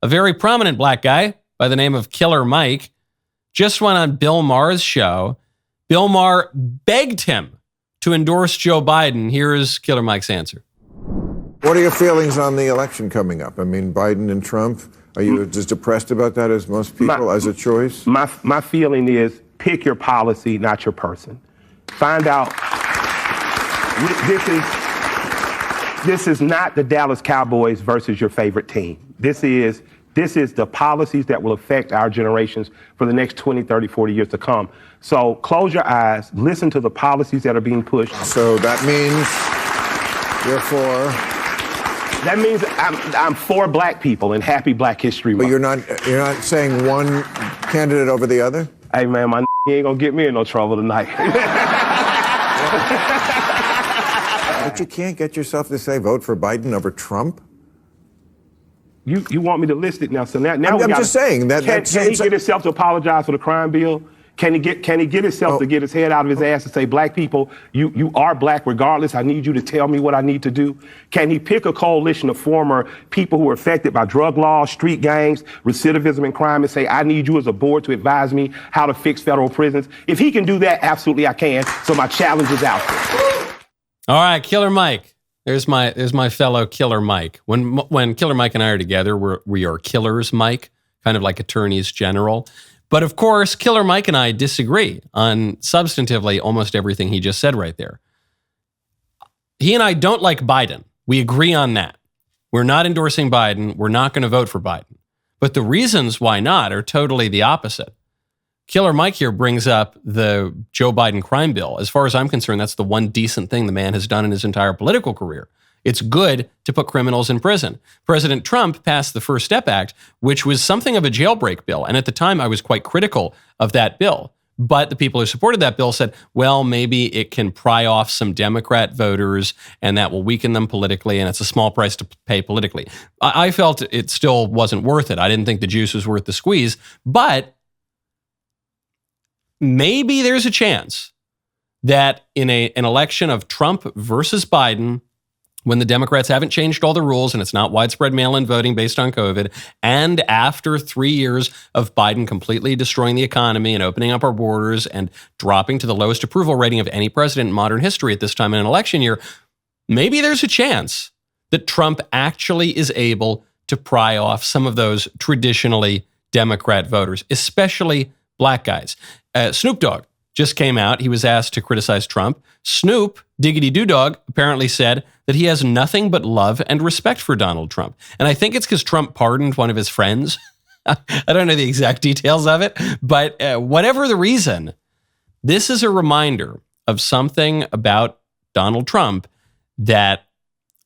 a very prominent black guy by the name of Killer Mike, just went on Bill Maher's show. Bill Maher begged him to endorse Joe Biden. Here's Killer Mike's answer. What are your feelings on the election coming up? I mean, Biden and Trump, are you as depressed about that as most people as a choice? My feeling is pick your policy, not your person. Find out. This is not the Dallas Cowboys versus your favorite team. This is the policies that will affect our generations for the next 20, 30, 40 years to come. So close your eyes, listen to the policies that are being pushed. So that means you're for? That means I'm for black people and happy Black History Month. But you're not saying one candidate over the other? Hey man, my ain't gonna get me in no trouble tonight. But you can't get yourself to say vote for Biden over Trump? You want me to list it now? So now I'm just saying that. Can he get himself to apologize for the crime bill? Can he get himself to get his head out of his ass and say, black people, you are black regardless. I need you to tell me what I need to do. Can he pick a coalition of former people who are affected by drug laws, street gangs, recidivism and crime and say, I need you as a board to advise me how to fix federal prisons? If he can do that, absolutely I can. So my challenge is out there. All right, Killer Mike. There's my fellow Killer Mike. When Killer Mike and I are together, we are Killers Mike, kind of like attorneys general. But of course, Killer Mike and I disagree on substantively almost everything he just said right there. He and I don't like Biden. We agree on that. We're not endorsing Biden. We're not going to vote for Biden. But the reasons why not are totally the opposite. Killer Mike here brings up the Joe Biden crime bill. As far as I'm concerned, that's the one decent thing the man has done in his entire political career. It's good to put criminals in prison. President Trump passed the First Step Act, which was something of a jailbreak bill. And at the time, I was quite critical of that bill. But the people who supported that bill said, well, maybe it can pry off some Democrat voters and that will weaken them politically. And it's a small price to pay politically. I felt it still wasn't worth it. I didn't think the juice was worth the squeeze. But maybe there's a chance that in an election of Trump versus Biden, when the Democrats haven't changed all the rules and it's not widespread mail-in voting based on COVID, and after 3 years of Biden completely destroying the economy and opening up our borders and dropping to the lowest approval rating of any president in modern history at this time in an election year, maybe there's a chance that Trump actually is able to pry off some of those traditionally Democrat voters, especially black guys. Snoop Dogg just came out. He was asked to criticize Trump. Snoop, Diggity Doo Dog, apparently said that he has nothing but love and respect for Donald Trump. And I think it's because Trump pardoned one of his friends. I don't know the exact details of it, but whatever the reason, this is a reminder of something about Donald Trump that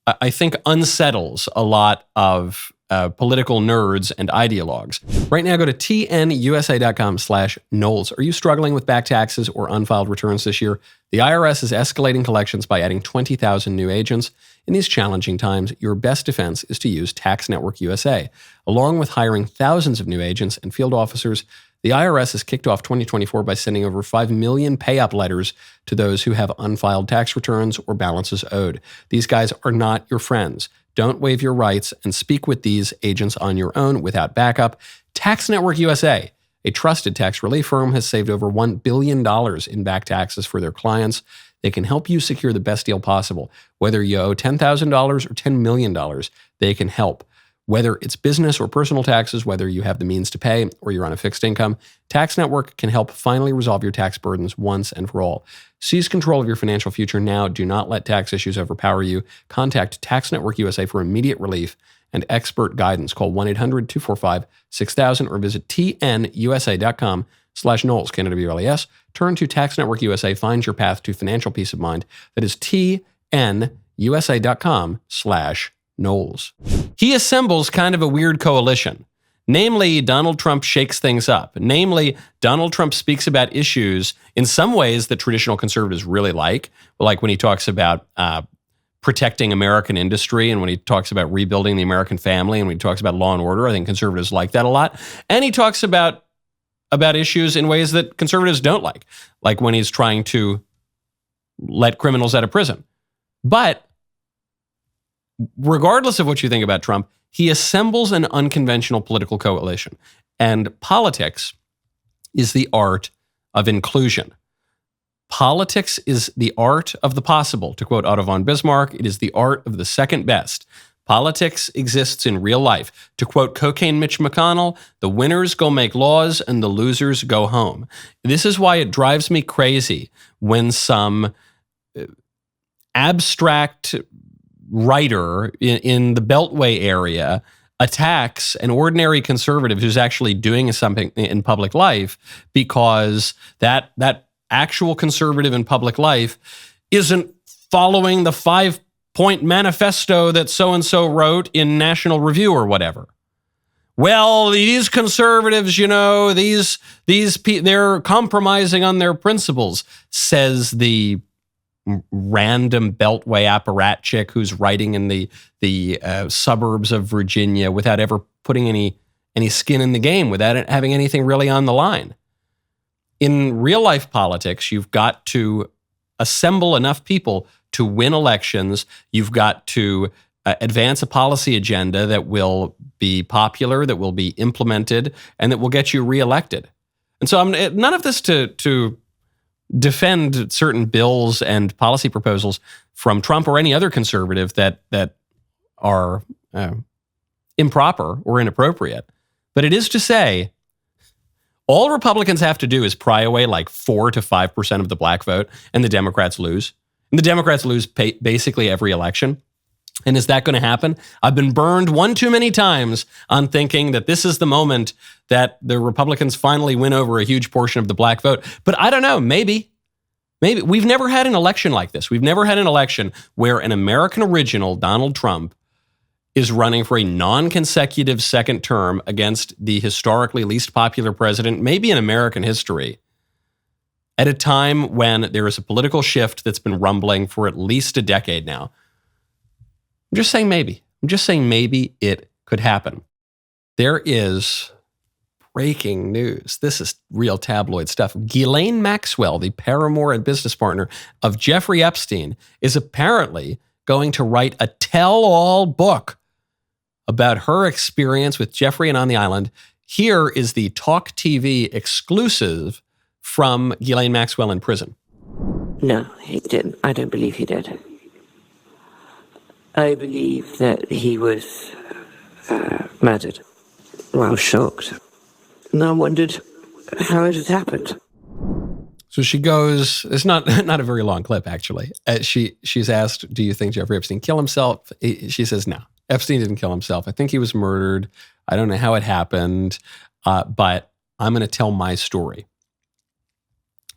I think unsettles a lot of political nerds and ideologues. Right now, go to tnusa.com/Knowles. Are you struggling with back taxes or unfiled returns this year? The IRS is escalating collections by adding 20,000 new agents. In these challenging times, your best defense is to use Tax Network USA. Along with hiring thousands of new agents and field officers, the IRS has kicked off 2024 by sending over 5 million pay-up letters to those who have unfiled tax returns or balances owed. These guys are not your friends. Don't waive your rights and speak with these agents on your own without backup. Tax Network USA, a trusted tax relief firm, has saved over $1 billion in back taxes for their clients. They can help you secure the best deal possible. Whether you owe $10,000 or $10 million, they can help. Whether it's business or personal taxes, whether you have the means to pay or you're on a fixed income, Tax Network can help finally resolve your tax burdens once and for all. Seize control of your financial future now. Do not let tax issues overpower you. Contact Tax Network USA for immediate relief and expert guidance. Call 1-800-245-6000 or visit tnusa.com/Knowles, Canada BLES. Turn to Tax Network USA. Find your path to financial peace of mind. That is tnusa.com/Knowles. He assembles kind of a weird coalition. Namely, Donald Trump shakes things up. Namely, Donald Trump speaks about issues in some ways that traditional conservatives really like when he talks about protecting American industry and when he talks about rebuilding the American family and when he talks about law and order. I think conservatives like that a lot. And he talks about issues in ways that conservatives don't like when he's trying to let criminals out of prison. But regardless of what you think about Trump, he assembles an unconventional political coalition. And politics is the art of inclusion. Politics is the art of the possible. To quote Otto von Bismarck, it is the art of the second best. Politics exists in real life. To quote Cocaine Mitch McConnell, the winners go make laws and the losers go home. This is why it drives me crazy when some abstract writer in the Beltway area attacks an ordinary conservative who's actually doing something in public life because that actual conservative in public life isn't following the 5-point manifesto that so-and-so wrote in National Review or whatever. Well, these conservatives, they're compromising on their principles, says the random Beltway apparatchik who's writing in the suburbs of Virginia without ever putting any skin in the game, without it having anything really on the line. In real life politics, you've got to assemble enough people to win elections. You've got to advance a policy agenda that will be popular, that will be implemented, and that will get you reelected. And so none of this to defend certain bills and policy proposals from Trump or any other conservative that are improper or inappropriate. But it is to say, all Republicans have to do is pry away like 4 to 5% of the black vote, and the Democrats lose. And the Democrats lose basically every election. And is that going to happen? I've been burned one too many times on thinking that this is the moment that the Republicans finally win over a huge portion of the black vote. But I don't know, maybe. We've never had an election like this. We've never had an election where an American original, Donald Trump, is running for a non-consecutive second term against the historically least popular president, maybe in American history, at a time when there is a political shift that's been rumbling for at least a decade now. I'm just saying maybe. I'm just saying maybe it could happen. There is breaking news. This is real tabloid stuff. Ghislaine Maxwell, the paramour and business partner of Jeffrey Epstein, is apparently going to write a tell-all book about her experience with Jeffrey and on the island. Here is the Talk TV exclusive from Ghislaine Maxwell in prison. No, he didn't. I don't believe he did. I believe that he was murdered. Well, I was shocked. And I wondered how it had happened. So she goes, it's not a very long clip, actually. She's asked, do you think Jeffrey Epstein killed himself? She says, no, Epstein didn't kill himself. I think he was murdered. I don't know how it happened, but I'm going to tell my story.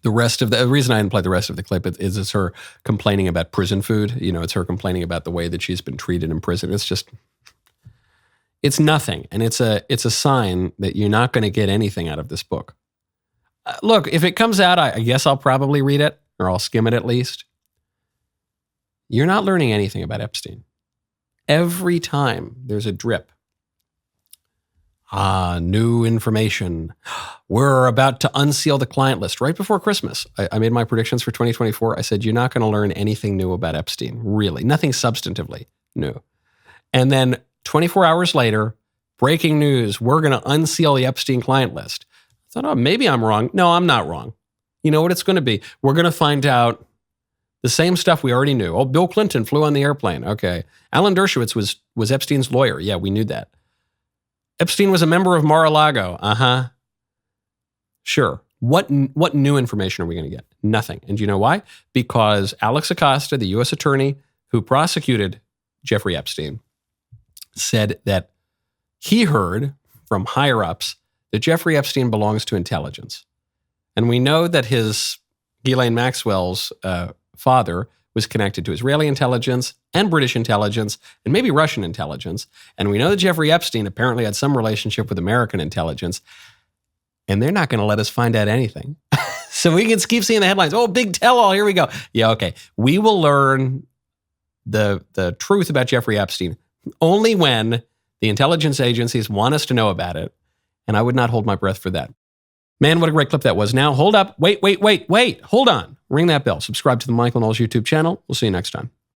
The reason I didn't play the rest of the clip is it's her complaining about prison food. It's her complaining about the way that she's been treated in prison. It's nothing. And it's a sign that you're not going to get anything out of this book. Look, if it comes out, I guess I'll probably read it, or I'll skim it at least. You're not learning anything about Epstein. Every time there's a drip. New information. We're about to unseal the client list. Right before Christmas, I made my predictions for 2024. I said, you're not going to learn anything new about Epstein. Really. Nothing substantively new. And then 24 hours later, breaking news, we're going to unseal the Epstein client list. I thought, maybe I'm wrong. No, I'm not wrong. You know what it's going to be? We're going to find out the same stuff we already knew. Oh, Bill Clinton flew on the airplane. Okay. Alan Dershowitz was Epstein's lawyer. Yeah, we knew that. Epstein was a member of Mar-a-Lago. Uh-huh. Sure. What new information are we going to get? Nothing. And do you know why? Because Alex Acosta, the U.S. attorney who prosecuted Jeffrey Epstein, said that he heard from higher-ups that Jeffrey Epstein belongs to intelligence. And we know that Ghislaine Maxwell's father was connected to Israeli intelligence and British intelligence and maybe Russian intelligence. And we know that Jeffrey Epstein apparently had some relationship with American intelligence. And they're not going to let us find out anything. So we can keep seeing the headlines. Oh, big tell-all. Here we go. Yeah, okay. We will learn the truth about Jeffrey Epstein only when the intelligence agencies want us to know about it. And I would not hold my breath for that. Man, what a great clip that was. Now, hold up. Wait. Hold on. Ring that bell. Subscribe to the Michael Knowles YouTube channel. We'll see you next time.